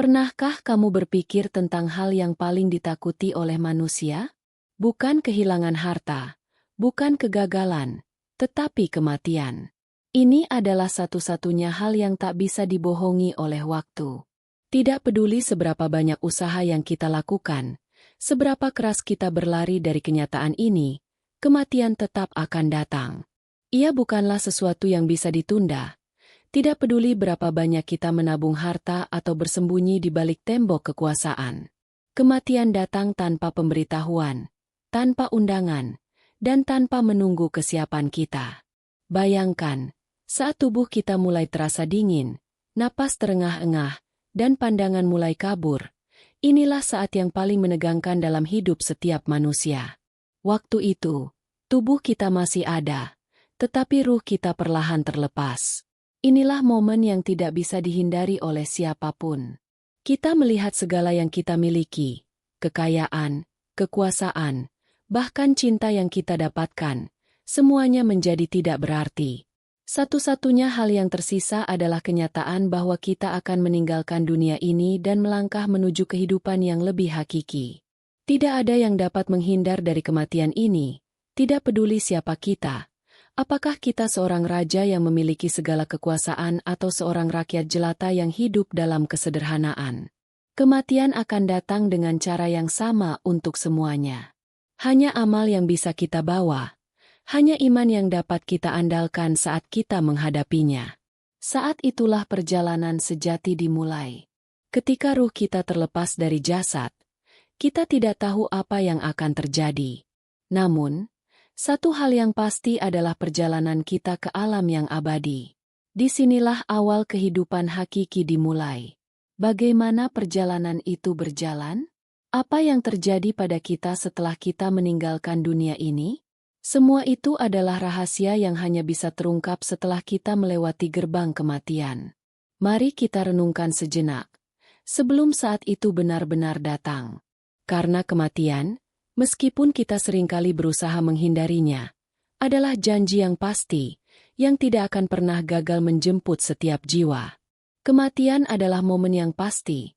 Pernahkah kamu berpikir tentang hal yang paling ditakuti oleh manusia? Bukan kehilangan harta, bukan kegagalan, tetapi kematian. Ini adalah satu-satunya hal yang tak bisa dibohongi oleh waktu. Tidak peduli seberapa banyak usaha yang kita lakukan, seberapa keras kita berlari dari kenyataan ini, kematian tetap akan datang. Ia bukanlah sesuatu yang bisa ditunda. Tidak peduli berapa banyak kita menabung harta atau bersembunyi di balik tembok kekuasaan. Kematian datang tanpa pemberitahuan, tanpa undangan, dan tanpa menunggu kesiapan kita. Bayangkan, saat tubuh kita mulai terasa dingin, napas terengah-engah, dan pandangan mulai kabur, inilah saat yang paling menegangkan dalam hidup setiap manusia. Waktu itu, tubuh kita masih ada, tetapi ruh kita perlahan terlepas. Inilah momen yang tidak bisa dihindari oleh siapapun. Kita melihat segala yang kita miliki, kekayaan, kekuasaan, bahkan cinta yang kita dapatkan, semuanya menjadi tidak berarti. Satu-satunya hal yang tersisa adalah kenyataan bahwa kita akan meninggalkan dunia ini dan melangkah menuju kehidupan yang lebih hakiki. Tidak ada yang dapat menghindar dari kematian ini, tidak peduli siapa kita. Apakah kita seorang raja yang memiliki segala kekuasaan atau seorang rakyat jelata yang hidup dalam kesederhanaan? Kematian akan datang dengan cara yang sama untuk semuanya. Hanya amal yang bisa kita bawa, hanya iman yang dapat kita andalkan saat kita menghadapinya. Saat itulah perjalanan sejati dimulai. Ketika ruh kita terlepas dari jasad, kita tidak tahu apa yang akan terjadi. Namun, satu hal yang pasti adalah perjalanan kita ke alam yang abadi. Disinilah awal kehidupan hakiki dimulai. Bagaimana perjalanan itu berjalan? Apa yang terjadi pada kita setelah kita meninggalkan dunia ini? Semua itu adalah rahasia yang hanya bisa terungkap setelah kita melewati gerbang kematian. Mari kita renungkan sejenak, sebelum saat itu benar-benar datang. Karena kematian, meskipun kita seringkali berusaha menghindarinya, adalah janji yang pasti, yang tidak akan pernah gagal menjemput setiap jiwa. Kematian adalah momen yang pasti,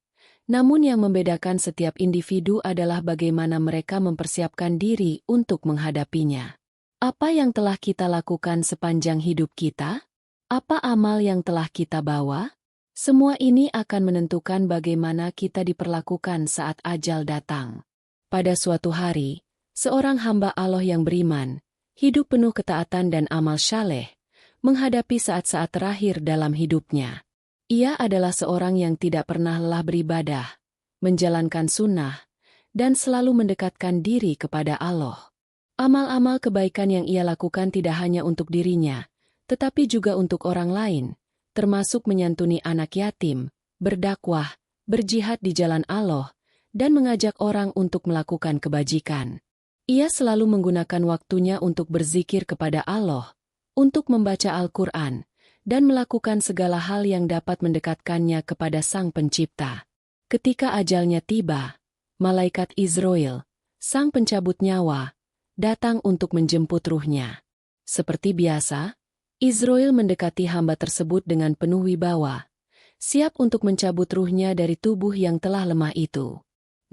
namun yang membedakan setiap individu adalah bagaimana mereka mempersiapkan diri untuk menghadapinya. Apa yang telah kita lakukan sepanjang hidup kita? Apa amal yang telah kita bawa? Semua ini akan menentukan bagaimana kita diperlakukan saat ajal datang. Pada suatu hari, seorang hamba Allah yang beriman, hidup penuh ketaatan dan amal saleh, menghadapi saat-saat terakhir dalam hidupnya. Ia adalah seorang yang tidak pernah lelah beribadah, menjalankan sunnah, dan selalu mendekatkan diri kepada Allah. Amal-amal kebaikan yang ia lakukan tidak hanya untuk dirinya, tetapi juga untuk orang lain, termasuk menyantuni anak yatim, berdakwah, berjihad di jalan Allah, dan mengajak orang untuk melakukan kebajikan. Ia selalu menggunakan waktunya untuk berzikir kepada Allah, untuk membaca Al-Quran, dan melakukan segala hal yang dapat mendekatkannya kepada Sang Pencipta. Ketika ajalnya tiba, malaikat Izrail, sang pencabut nyawa, datang untuk menjemput ruhnya. Seperti biasa, Izrail mendekati hamba tersebut dengan penuh wibawa, siap untuk mencabut ruhnya dari tubuh yang telah lemah itu.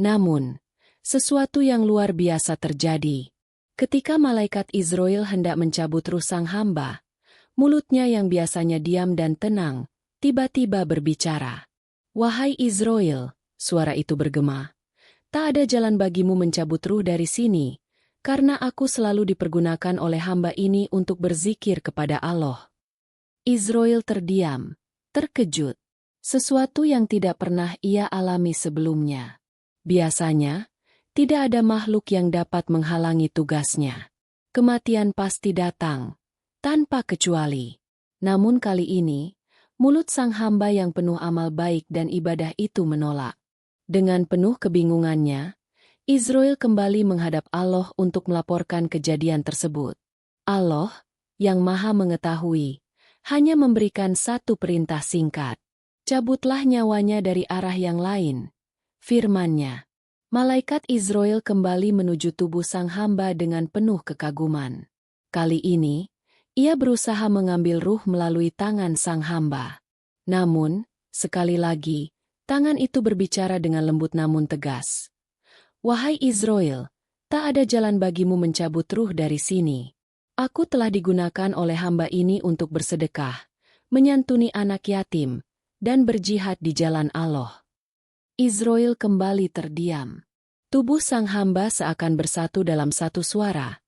Namun, sesuatu yang luar biasa terjadi. Ketika malaikat Izrail hendak mencabut ruh sang hamba, mulutnya yang biasanya diam dan tenang, tiba-tiba berbicara. "Wahai Izrail," suara itu bergema, "tak ada jalan bagimu mencabut ruh dari sini, karena aku selalu dipergunakan oleh hamba ini untuk berzikir kepada Allah." Izrail terdiam, terkejut. Sesuatu yang tidak pernah ia alami sebelumnya. Biasanya, tidak ada makhluk yang dapat menghalangi tugasnya. Kematian pasti datang, tanpa kecuali. Namun kali ini, mulut sang hamba yang penuh amal baik dan ibadah itu menolak. Dengan penuh kebingungannya, Izrail kembali menghadap Allah untuk melaporkan kejadian tersebut. Allah, yang Maha Mengetahui, hanya memberikan satu perintah singkat. "Cabutlah nyawanya dari arah yang lain." Firman-Nya. Malaikat Izrail kembali menuju tubuh sang hamba dengan penuh kekaguman. Kali ini, ia berusaha mengambil ruh melalui tangan sang hamba. Namun, sekali lagi, Tangan itu berbicara dengan lembut namun tegas. Wahai Izrail, tak ada jalan bagimu mencabut ruh dari sini. Aku telah digunakan oleh hamba ini untuk bersedekah, menyantuni anak yatim, dan berjihad di jalan Allah. Izrail kembali terdiam. Tubuh sang hamba seakan bersatu dalam satu suara,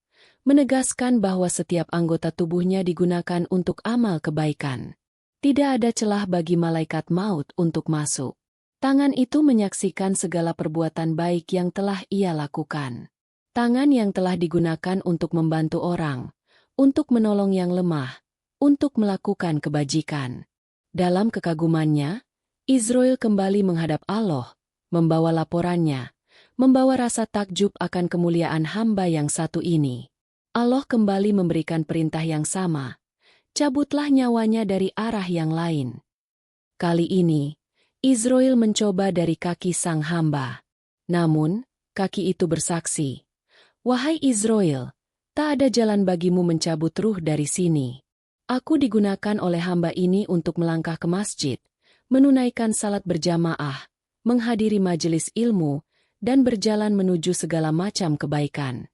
menegaskan bahwa setiap anggota tubuhnya digunakan untuk amal kebaikan. Tidak ada celah bagi malaikat maut untuk masuk. Tangan itu menyaksikan segala perbuatan baik yang telah ia lakukan. Tangan yang telah digunakan untuk membantu orang, untuk menolong yang lemah, untuk melakukan kebajikan. Dalam kekagumannya, Izrail kembali menghadap Allah, membawa laporannya, membawa rasa takjub akan kemuliaan hamba yang satu ini. Allah kembali memberikan perintah yang sama, cabutlah nyawanya dari arah yang lain. Kali ini, Izrail mencoba dari kaki sang hamba. Namun, kaki itu bersaksi, wahai Izrail, tak ada jalan bagimu mencabut ruh dari sini. Aku digunakan oleh hamba ini untuk melangkah ke masjid, menunaikan salat berjamaah, menghadiri majelis ilmu, dan berjalan menuju segala macam kebaikan.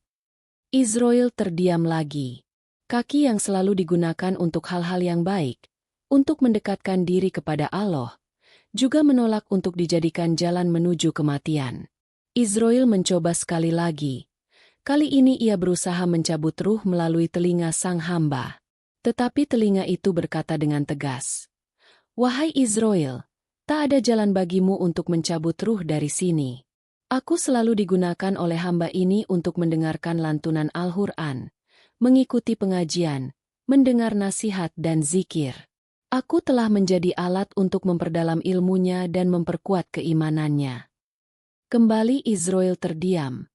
Izrail terdiam lagi. Kaki yang selalu digunakan untuk hal-hal yang baik, untuk mendekatkan diri kepada Allah, juga menolak untuk dijadikan jalan menuju kematian. Izrail mencoba sekali lagi. Kali ini ia berusaha mencabut ruh melalui telinga sang hamba. Tetapi telinga itu berkata dengan tegas, wahai Izrail, tak ada jalan bagimu untuk mencabut ruh dari sini. Aku selalu digunakan oleh hamba ini untuk mendengarkan lantunan Al-Quran, mengikuti pengajian, mendengar nasihat dan zikir. Aku telah menjadi alat untuk memperdalam ilmunya dan memperkuat keimanannya. Kembali Izrail terdiam.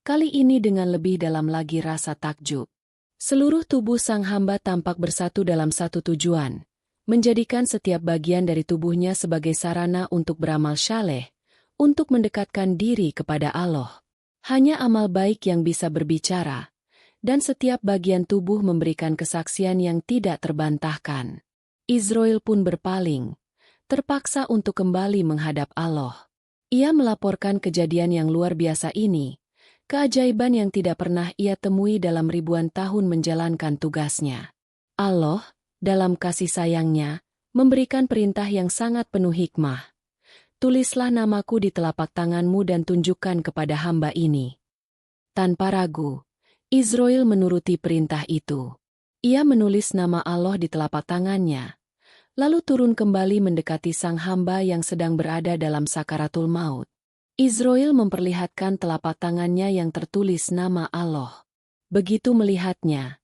Kali ini dengan lebih dalam lagi rasa takjub. Seluruh tubuh sang hamba tampak bersatu dalam satu tujuan, menjadikan setiap bagian dari tubuhnya sebagai sarana untuk beramal syaleh, untuk mendekatkan diri kepada Allah. Hanya amal baik yang bisa berbicara, dan setiap bagian tubuh memberikan kesaksian yang tidak terbantahkan. Izrail pun berpaling, terpaksa untuk kembali menghadap Allah. Ia melaporkan kejadian yang luar biasa ini, keajaiban yang tidak pernah ia temui dalam ribuan tahun menjalankan tugasnya. Allah, dalam kasih sayangnya, memberikan perintah yang sangat penuh hikmah. Tulislah namaku di telapak tanganmu dan tunjukkan kepada hamba ini. Tanpa ragu, Izrail menuruti perintah itu. Ia menulis nama Allah di telapak tangannya, lalu turun kembali mendekati sang hamba yang sedang berada dalam sakaratul maut. Izrail memperlihatkan telapak tangannya yang tertulis nama Allah. Begitu melihatnya,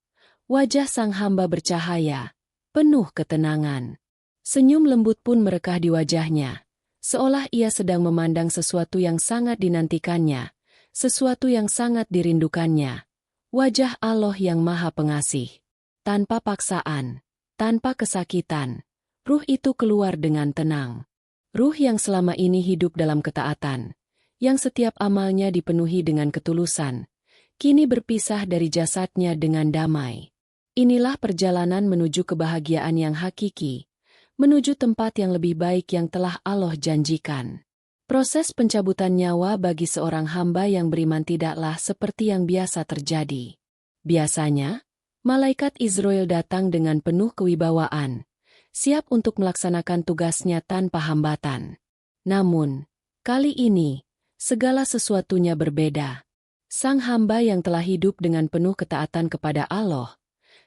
wajah sang hamba bercahaya, penuh ketenangan. Senyum lembut pun merekah di wajahnya, seolah ia sedang memandang sesuatu yang sangat dinantikannya, sesuatu yang sangat dirindukannya. Wajah Allah yang Maha Pengasih. Tanpa paksaan, tanpa kesakitan, ruh itu keluar dengan tenang. Ruh yang selama ini hidup dalam ketaatan, yang setiap amalnya dipenuhi dengan ketulusan, kini berpisah dari jasadnya dengan damai. Inilah perjalanan menuju kebahagiaan yang hakiki, menuju tempat yang lebih baik yang telah Allah janjikan. Proses pencabutan nyawa bagi seorang hamba yang beriman tidaklah seperti yang biasa terjadi. Biasanya, malaikat Izrail datang dengan penuh kewibawaan, siap untuk melaksanakan tugasnya tanpa hambatan. Namun, kali ini, segala sesuatunya berbeda. Sang hamba yang telah hidup dengan penuh ketaatan kepada Allah,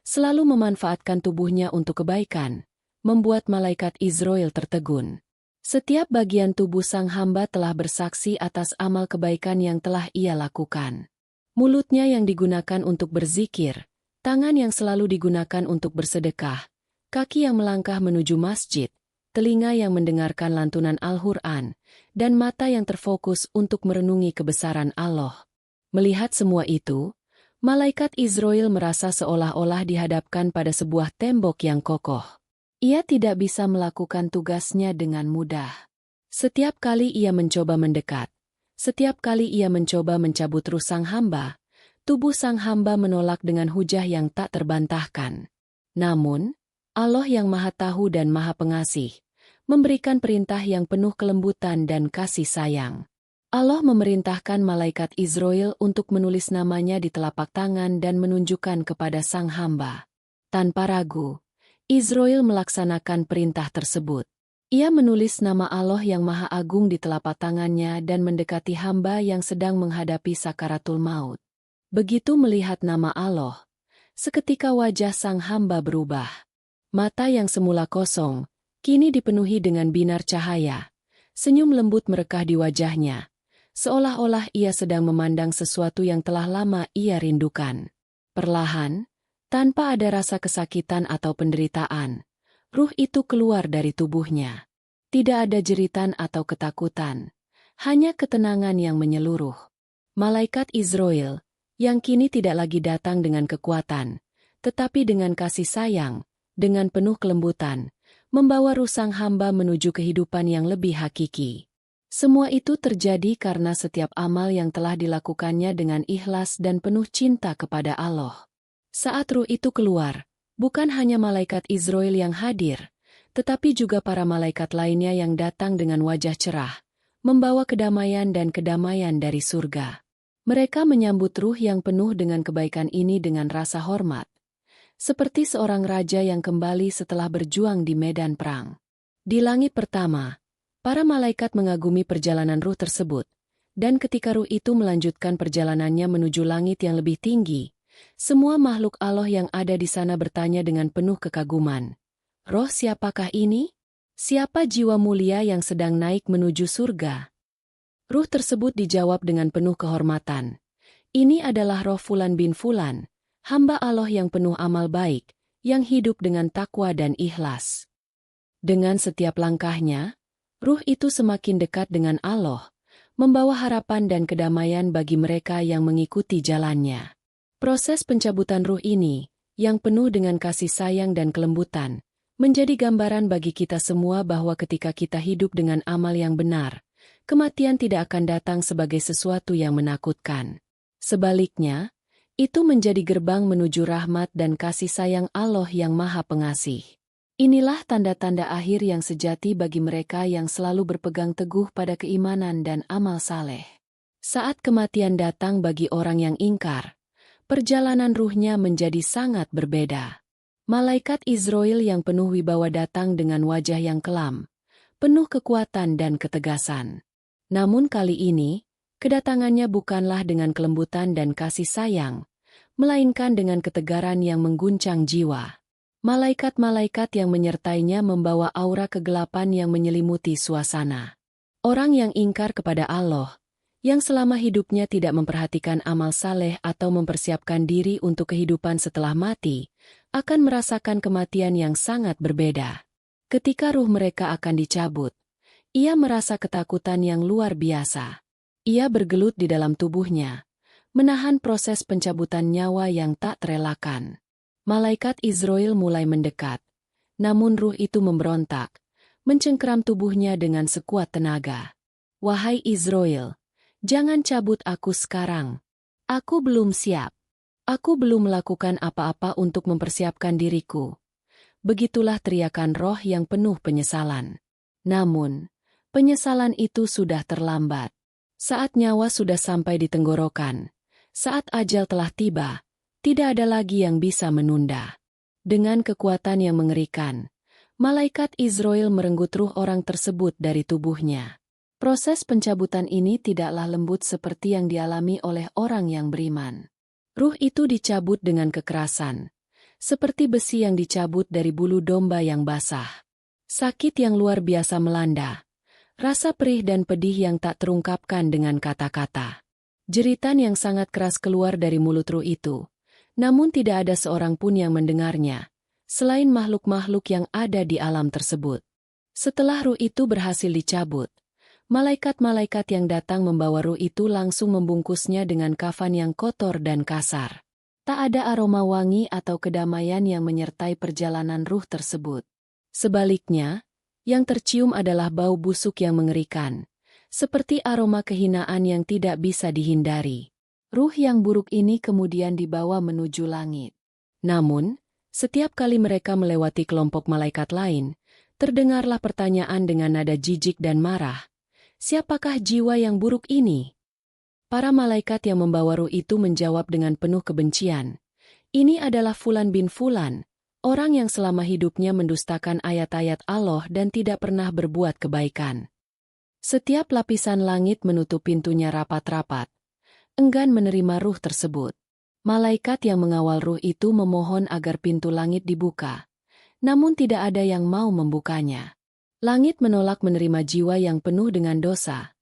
selalu memanfaatkan tubuhnya untuk kebaikan, membuat malaikat Izrail tertegun. Setiap bagian tubuh sang hamba telah bersaksi atas amal kebaikan yang telah ia lakukan. Mulutnya yang digunakan untuk berzikir, tangan yang selalu digunakan untuk bersedekah, kaki yang melangkah menuju masjid, telinga yang mendengarkan lantunan Al-Quran, dan mata yang terfokus untuk merenungi kebesaran Allah. Melihat semua itu, malaikat Izrail merasa seolah-olah dihadapkan pada sebuah tembok yang kokoh. Ia tidak bisa melakukan tugasnya dengan mudah. Setiap kali ia mencoba mendekat, setiap kali ia mencoba mencabut ruh sang hamba, tubuh sang hamba menolak dengan hujah yang tak terbantahkan. Namun, Allah yang Maha Tahu dan Maha Pengasih, memberikan perintah yang penuh kelembutan dan kasih sayang. Allah memerintahkan malaikat Israel untuk menulis namanya di telapak tangan dan menunjukkan kepada sang hamba. Tanpa ragu, Israel melaksanakan perintah tersebut. Ia menulis nama Allah yang Maha Agung di telapak tangannya dan mendekati hamba yang sedang menghadapi sakaratul maut. Begitu melihat nama Allah, seketika wajah sang hamba berubah. Mata yang semula kosong, kini dipenuhi dengan binar cahaya. Senyum lembut merekah di wajahnya, seolah-olah ia sedang memandang sesuatu yang telah lama ia rindukan. Perlahan, tanpa ada rasa kesakitan atau penderitaan, ruh itu keluar dari tubuhnya. Tidak ada jeritan atau ketakutan, hanya ketenangan yang menyeluruh. Malaikat Israel, yang kini tidak lagi datang dengan kekuatan, tetapi dengan kasih sayang, dengan penuh kelembutan, membawa ruh sang hamba menuju kehidupan yang lebih hakiki. Semua itu terjadi karena setiap amal yang telah dilakukannya dengan ikhlas dan penuh cinta kepada Allah. Saat ruh itu keluar, bukan hanya malaikat Israel yang hadir, tetapi juga para malaikat lainnya yang datang dengan wajah cerah, membawa kedamaian dan kedamaian dari surga. Mereka menyambut ruh yang penuh dengan kebaikan ini dengan rasa hormat, seperti seorang raja yang kembali setelah berjuang di medan perang. Di langit pertama, para malaikat mengagumi perjalanan ruh tersebut, dan ketika ruh itu melanjutkan perjalanannya menuju langit yang lebih tinggi, semua makhluk Allah yang ada di sana bertanya dengan penuh kekaguman, "Roh siapakah ini? Siapa jiwa mulia yang sedang naik menuju surga?" Ruh tersebut dijawab dengan penuh kehormatan, "Ini adalah roh Fulan bin Fulan, hamba Allah yang penuh amal baik, yang hidup dengan takwa dan ikhlas." Dengan setiap langkahnya, ruh itu semakin dekat dengan Allah, membawa harapan dan kedamaian bagi mereka yang mengikuti jalannya. Proses pencabutan ruh ini, yang penuh dengan kasih sayang dan kelembutan, menjadi gambaran bagi kita semua bahwa ketika kita hidup dengan amal yang benar, kematian tidak akan datang sebagai sesuatu yang menakutkan. Sebaliknya, itu menjadi gerbang menuju rahmat dan kasih sayang Allah yang Maha Pengasih. Inilah tanda-tanda akhir yang sejati bagi mereka yang selalu berpegang teguh pada keimanan dan amal saleh. Saat kematian datang bagi orang yang ingkar, perjalanan ruhnya menjadi sangat berbeda. Malaikat Israel yang penuh wibawa datang dengan wajah yang kelam, penuh kekuatan dan ketegasan. Namun kali ini, kedatangannya bukanlah dengan kelembutan dan kasih sayang, melainkan dengan ketegaran yang mengguncang jiwa. Malaikat-malaikat yang menyertainya membawa aura kegelapan yang menyelimuti suasana. Orang yang ingkar kepada Allah, yang selama hidupnya tidak memperhatikan amal saleh atau mempersiapkan diri untuk kehidupan setelah mati, akan merasakan kematian yang sangat berbeda. Ketika ruh mereka akan dicabut, ia merasa ketakutan yang luar biasa. Ia bergelut di dalam tubuhnya, menahan proses pencabutan nyawa yang tak terelakkan. Malaikat Israel mulai mendekat, namun ruh itu memberontak, mencengkeram tubuhnya dengan sekuat tenaga. "Wahai Israel, jangan cabut aku sekarang. Aku belum siap. Aku belum melakukan apa-apa untuk mempersiapkan diriku." Begitulah teriakan roh yang penuh penyesalan. Namun, penyesalan itu sudah terlambat. Saat nyawa sudah sampai di tenggorokan, saat ajal telah tiba, tidak ada lagi yang bisa menunda. Dengan kekuatan yang mengerikan, malaikat Israel merenggut ruh orang tersebut dari tubuhnya. Proses pencabutan ini tidaklah lembut seperti yang dialami oleh orang yang beriman. Ruh itu dicabut dengan kekerasan, seperti besi yang dicabut dari bulu domba yang basah. Sakit yang luar biasa melanda. Rasa perih dan pedih yang tak terungkapkan dengan kata-kata. Jeritan yang sangat keras keluar dari mulut ruh itu, namun tidak ada seorang pun yang mendengarnya, selain makhluk-makhluk yang ada di alam tersebut. Setelah ruh itu berhasil dicabut, malaikat-malaikat yang datang membawa ruh itu langsung membungkusnya dengan kafan yang kotor dan kasar. Tak ada aroma wangi atau kedamaian yang menyertai perjalanan ruh tersebut. Sebaliknya, yang tercium adalah bau busuk yang mengerikan, seperti aroma kehinaan yang tidak bisa dihindari. Ruh yang buruk ini kemudian dibawa menuju langit. Namun, setiap kali mereka melewati kelompok malaikat lain, Terdengarlah pertanyaan dengan nada jijik dan marah. Siapakah jiwa yang buruk ini? Para malaikat yang membawa ruh itu menjawab dengan penuh kebencian. Ini adalah Fulan bin Fulan, orang yang selama hidupnya mendustakan ayat-ayat Allah dan tidak pernah berbuat kebaikan. Setiap lapisan langit menutup pintunya rapat-rapat, enggan menerima ruh tersebut. Malaikat yang mengawal ruh itu memohon agar pintu langit dibuka. Namun tidak ada yang mau membukanya. Langit menolak menerima jiwa yang penuh dengan dosa.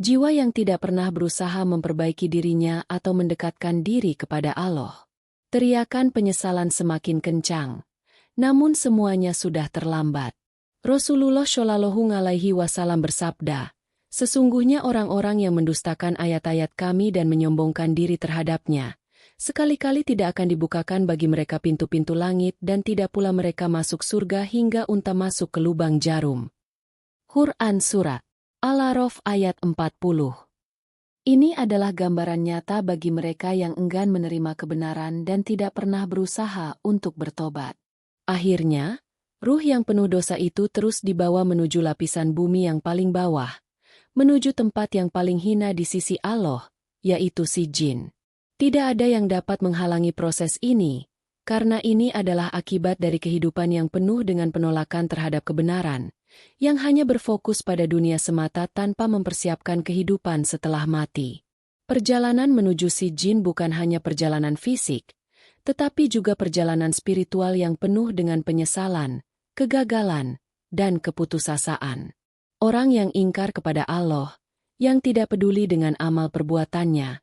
Jiwa yang tidak pernah berusaha memperbaiki dirinya atau mendekatkan diri kepada Allah. Teriakan penyesalan semakin kencang. Namun semuanya sudah terlambat. Rasulullah Shallallahu Alaihi Wasallam bersabda, "Sesungguhnya orang-orang yang mendustakan ayat-ayat kami dan menyombongkan diri terhadapnya, sekali-kali tidak akan dibukakan bagi mereka pintu-pintu langit dan tidak pula mereka masuk surga hingga unta masuk ke lubang jarum." Quran Surat Al-A'raf ayat 40. Ini adalah gambaran nyata bagi mereka yang enggan menerima kebenaran dan tidak pernah berusaha untuk bertobat. Akhirnya, ruh yang penuh dosa itu terus dibawa menuju lapisan bumi yang paling bawah, menuju tempat yang paling hina di sisi Allah, yaitu Sijin. Tidak ada yang dapat menghalangi proses ini, karena ini adalah akibat dari kehidupan yang penuh dengan penolakan terhadap kebenaran, yang hanya berfokus pada dunia semata tanpa mempersiapkan kehidupan setelah mati. Perjalanan menuju Sijin bukan hanya perjalanan fisik, tetapi juga perjalanan spiritual yang penuh dengan penyesalan, kegagalan, dan keputusasaan. Orang yang ingkar kepada Allah, yang tidak peduli dengan amal perbuatannya,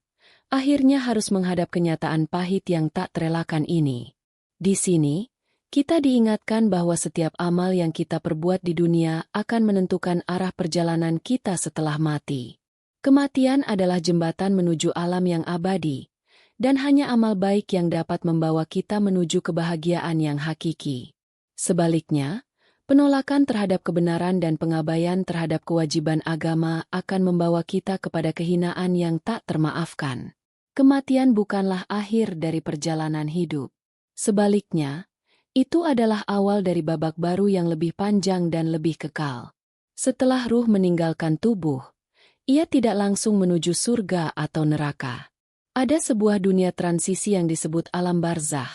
akhirnya harus menghadap kenyataan pahit yang tak terelakkan ini. Di sini, kita diingatkan bahwa setiap amal yang kita perbuat di dunia akan menentukan arah perjalanan kita setelah mati. Kematian adalah jembatan menuju alam yang abadi, dan hanya amal baik yang dapat membawa kita menuju kebahagiaan yang hakiki. Sebaliknya, penolakan terhadap kebenaran dan pengabaian terhadap kewajiban agama akan membawa kita kepada kehinaan yang tak termaafkan. Kematian bukanlah akhir dari perjalanan hidup. Sebaliknya, itu adalah awal dari babak baru yang lebih panjang dan lebih kekal. Setelah ruh meninggalkan tubuh, ia tidak langsung menuju surga atau neraka. Ada sebuah dunia transisi yang disebut alam barzah,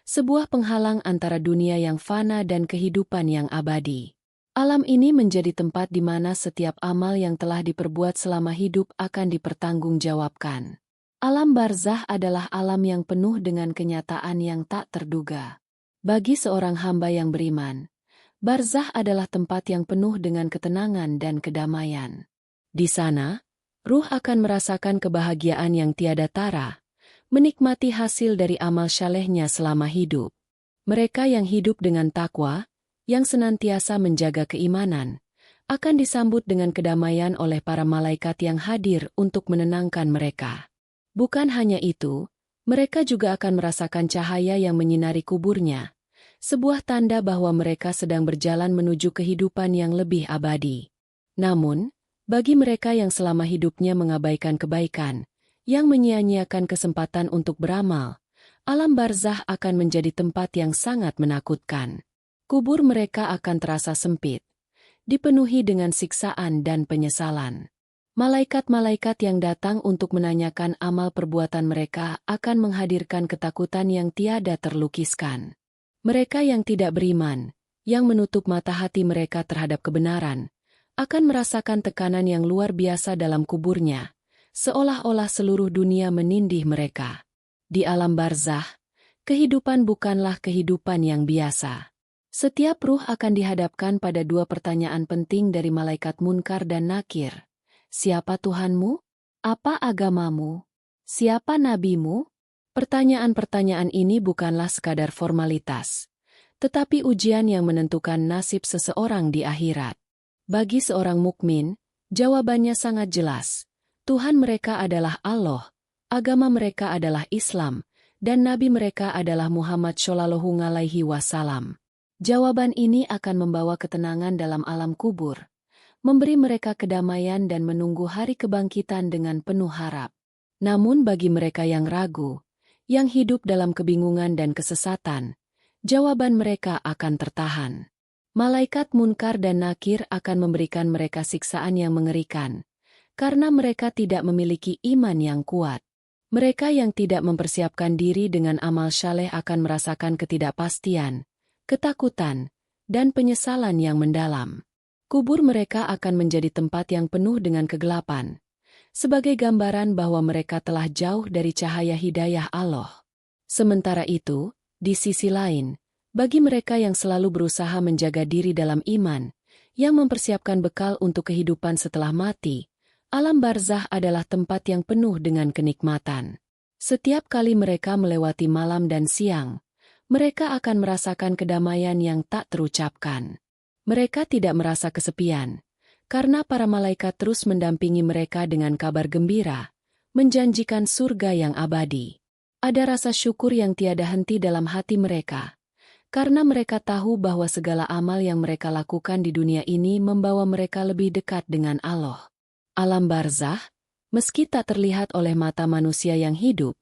sebuah penghalang antara dunia yang fana dan kehidupan yang abadi. Alam ini menjadi tempat di mana setiap amal yang telah diperbuat selama hidup akan dipertanggungjawabkan. Alam barzah adalah alam yang penuh dengan kenyataan yang tak terduga. Bagi seorang hamba yang beriman, barzah adalah tempat yang penuh dengan ketenangan dan kedamaian. Di sana, ruh akan merasakan kebahagiaan yang tiada tara, menikmati hasil dari amal salehnya selama hidup. Mereka yang hidup dengan takwa, yang senantiasa menjaga keimanan, akan disambut dengan kedamaian oleh para malaikat yang hadir untuk menenangkan mereka. Bukan hanya itu, mereka juga akan merasakan cahaya yang menyinari kuburnya, sebuah tanda bahwa mereka sedang berjalan menuju kehidupan yang lebih abadi. Namun, bagi mereka yang selama hidupnya mengabaikan kebaikan, yang menyia-nyiakan kesempatan untuk beramal, alam barzah akan menjadi tempat yang sangat menakutkan. Kubur mereka akan terasa sempit, dipenuhi dengan siksaan dan penyesalan. Malaikat-malaikat yang datang untuk menanyakan amal perbuatan mereka akan menghadirkan ketakutan yang tiada terlukiskan. Mereka yang tidak beriman, yang menutup mata hati mereka terhadap kebenaran, akan merasakan tekanan yang luar biasa dalam kuburnya, seolah-olah seluruh dunia menindih mereka. Di alam barzah, kehidupan bukanlah kehidupan yang biasa. Setiap ruh akan dihadapkan pada dua pertanyaan penting dari malaikat Munkar dan Nakir. Siapa Tuhanmu? Apa agamamu? Siapa nabimu? Pertanyaan-pertanyaan ini bukanlah sekadar formalitas, tetapi ujian yang menentukan nasib seseorang di akhirat. Bagi seorang mukmin, jawabannya sangat jelas. Tuhan mereka adalah Allah, agama mereka adalah Islam, dan nabi mereka adalah Muhammad Shallallahu Alaihi Wasallam. Jawaban ini akan membawa ketenangan dalam alam kubur, memberi mereka kedamaian dan menunggu hari kebangkitan dengan penuh harap. Namun bagi mereka yang ragu, yang hidup dalam kebingungan dan kesesatan, jawaban mereka akan tertahan. Malaikat Munkar dan Nakir akan memberikan mereka siksaan yang mengerikan, karena mereka tidak memiliki iman yang kuat. Mereka yang tidak mempersiapkan diri dengan amal saleh akan merasakan ketidakpastian, ketakutan, dan penyesalan yang mendalam. Kubur mereka akan menjadi tempat yang penuh dengan kegelapan, sebagai gambaran bahwa mereka telah jauh dari cahaya hidayah Allah. Sementara itu, di sisi lain, bagi mereka yang selalu berusaha menjaga diri dalam iman, yang mempersiapkan bekal untuk kehidupan setelah mati, alam barzah adalah tempat yang penuh dengan kenikmatan. Setiap kali mereka melewati malam dan siang, mereka akan merasakan kedamaian yang tak terucapkan. Mereka tidak merasa kesepian, karena para malaikat terus mendampingi mereka dengan kabar gembira, menjanjikan surga yang abadi. Ada rasa syukur yang tiada henti dalam hati mereka, karena mereka tahu bahwa segala amal yang mereka lakukan di dunia ini membawa mereka lebih dekat dengan Allah. Alam barzah, meski tak terlihat oleh mata manusia yang hidup,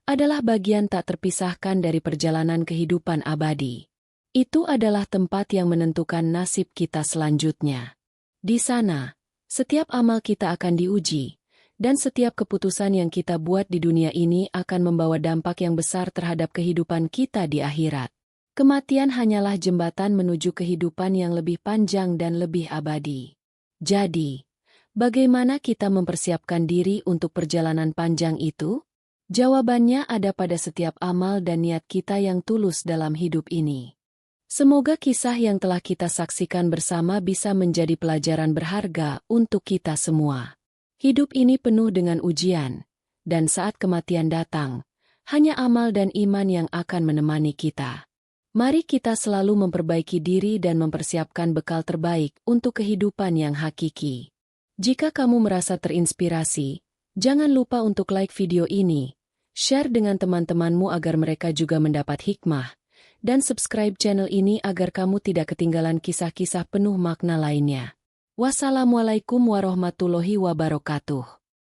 adalah bagian tak terpisahkan dari perjalanan kehidupan abadi. Itu adalah tempat yang menentukan nasib kita selanjutnya. Di sana, setiap amal kita akan diuji, dan setiap keputusan yang kita buat di dunia ini akan membawa dampak yang besar terhadap kehidupan kita di akhirat. Kematian hanyalah jembatan menuju kehidupan yang lebih panjang dan lebih abadi. Jadi, bagaimana kita mempersiapkan diri untuk perjalanan panjang itu? Jawabannya ada pada setiap amal dan niat kita yang tulus dalam hidup ini. Semoga kisah yang telah kita saksikan bersama bisa menjadi pelajaran berharga untuk kita semua. Hidup ini penuh dengan ujian, dan saat kematian datang, hanya amal dan iman yang akan menemani kita. Mari kita selalu memperbaiki diri dan mempersiapkan bekal terbaik untuk kehidupan yang hakiki. Jika kamu merasa terinspirasi, jangan lupa untuk like video ini, share dengan teman-temanmu agar mereka juga mendapat hikmah, dan subscribe channel ini agar kamu tidak ketinggalan kisah-kisah penuh makna lainnya. Wassalamualaikum warahmatullahi wabarakatuh.